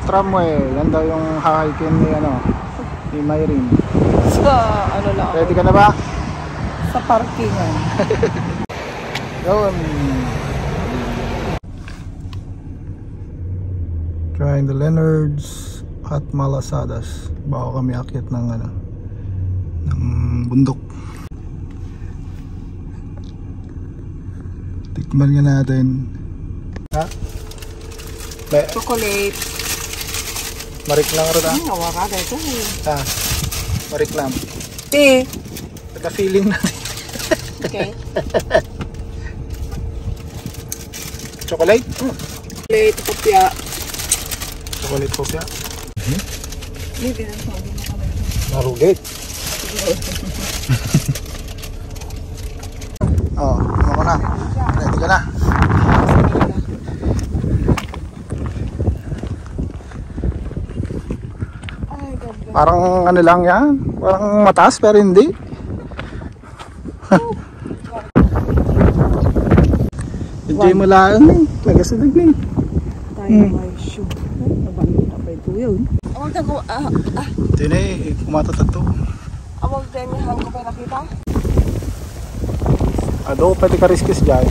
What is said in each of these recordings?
tramway. Yan daw yung hahikin ni ni Mayrin. Sa ano lang. Ready ka na ba? Sa parkingan. Yun. Trying the Leonards at Malasadas bago kami akyat ng ng bundok. Tikman nga natin. Ha? Chocolate. Mariklang rin ha? Nawara na ito. Ha? Mariklang. Nagka-feeling natin. Okay. Chocolate? Chocolate, kopya. Chocolate kopya? Hindi na sabi mo kami. Narugit. Oh, ako na. Ready ka na? Parang ano lang yan. Parang mataas pero hindi. Enjoy mo lang eh. Nagasunod na eh. Tayo may shoe. Nabalik na pa ito yun. Awag na ko, Ito na eh. Kumatatat to. awag din yung hang ko pa nakita. Ado, pwede ka riskis dyan.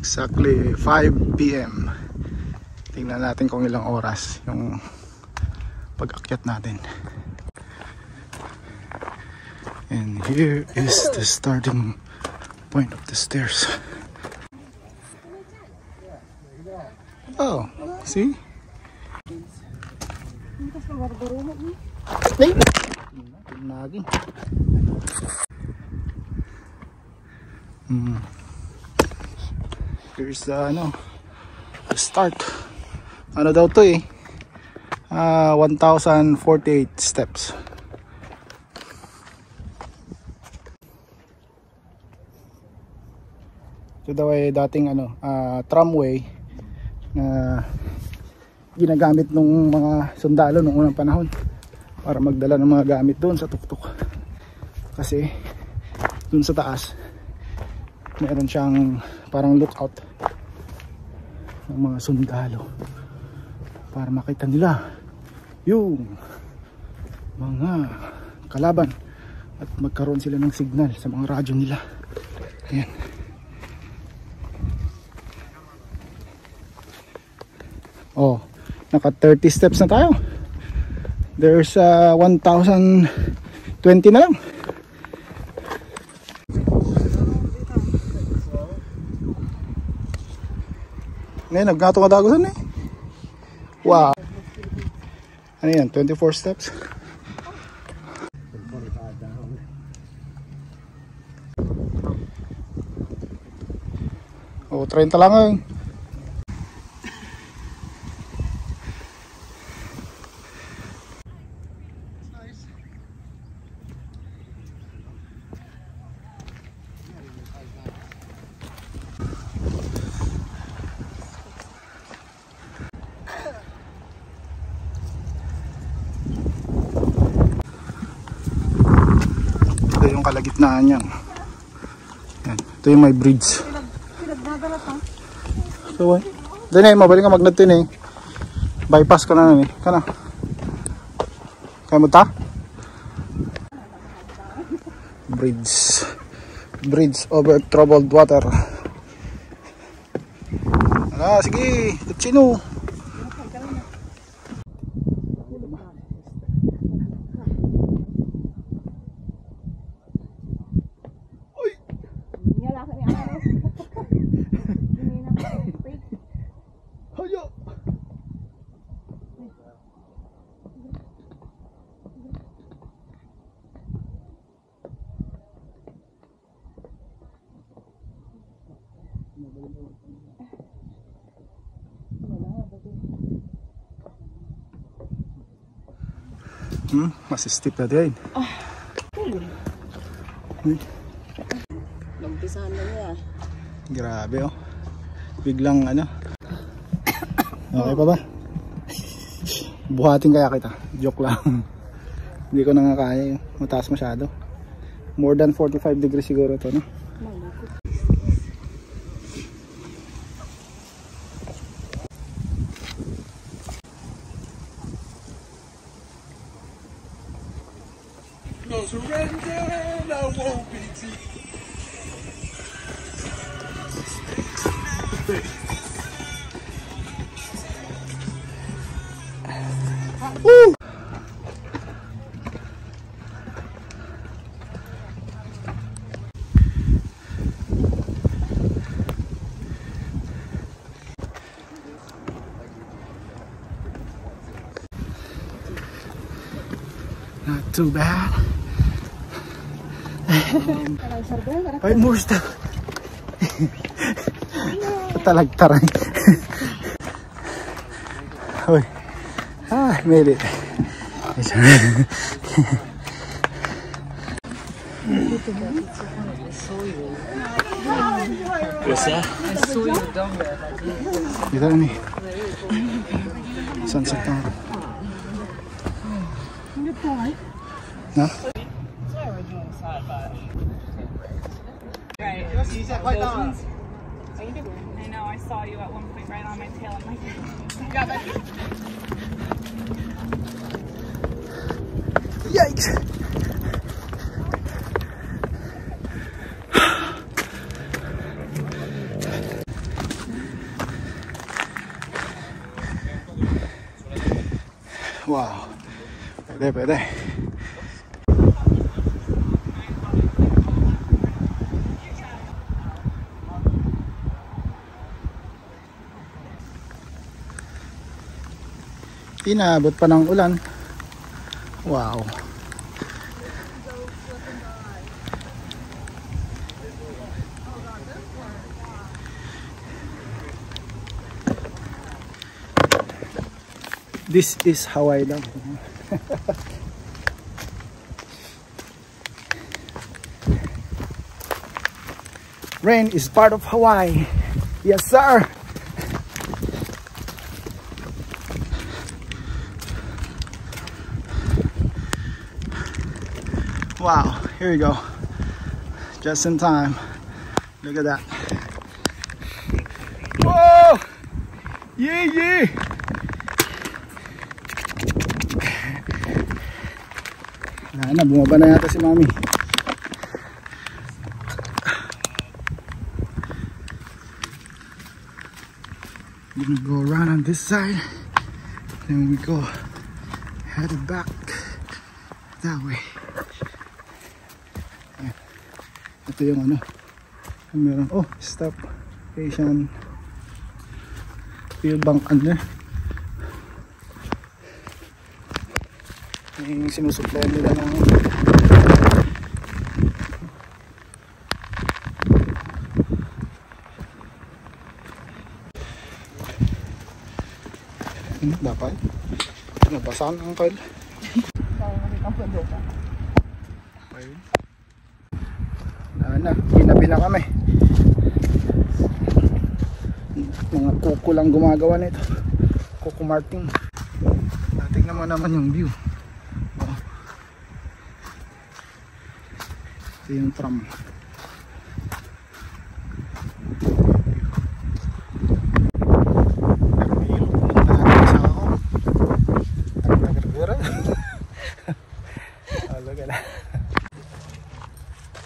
Exactly 5 PM. Tingnan natin kung ilang oras yung pag-akyat natin. And here is the starting point of the stairs. Oh, see? Hey! Nagin. Here's the the start. Ano daw to eh? 1,048 steps. Ito daw ay dating tramway na ginagamit nung mga sundalo nung unang panahon para magdala ng mga gamit doon sa tuktok. Kasi doon sa taas meron siyang parang lookout ng mga sundalo para makita nila yung mga kalaban at magkaroon sila ng signal sa mga radyo nila. Ayan. Oh, naka 30 steps na tayo. There's 1,020 na lang. Ngayon, nagkatong-kadagusan eh. Wow. Ano yan? 24 steps? Oh, 30 lang eh. Ito yung kalagitnaan yan. Yan. Ito yung may bridge. So, doon eh, mabalik ka magnatin eh. Bypass ka na eh. Kana. Kaya mo ta? Bridge. Bridge over troubled water. Sige. Kutsino. Mas steep na din. Lampisahan na niya. Grabe oh. Biglang Okay pa ba? Buhatin kaya kita. Joke lang. Hindi ko na nga kaya. Mataas masyado. More than 45 degrees siguro to, no? Woo! Not too bad. Ay, more stuff. Talagtaray. Uy. Ah, made it. What's that? Kita nih. Sunset town. Nah. Right. I know, I saw you at one point right on my tail. I'm like, got that. Yikes! Wow. Pwede, pwede. Inabot pa ng ulan. Wow. This is Hawaii daw. Rain is part of Hawaii. Yes, sir. Wow, here you go. Just in time. Look at that. Whoa! Yeah, yeah! Na, bumaba na yata si Mami. We're gonna go around on this side. Then we go headed back that way. Ito yung ano, meron, oh, stop station field bank under yung sinusuplayan nila ng dapat nabasahan ang kail. Na, ginabi na kami. Mga kuko lang gumagawa nito. Kuko Martin. Tignan mo naman yung view. Oh. Ito yung tram.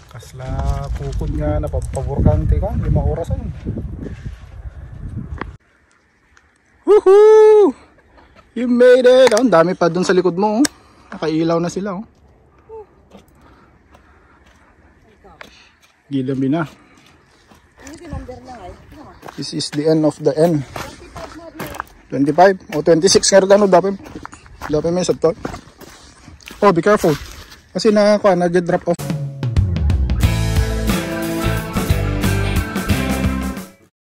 Kasla kukod nga napapaborkante ka, 5 orasan. Woohoo! You made it! Ang dami pa dun sa likod mo. Nakailaw na sila. Gilabi na. This is the end of the end. 25 o 26 nga rin ano, dapat may sabtol. Oh, be careful. Kasi na-drop off.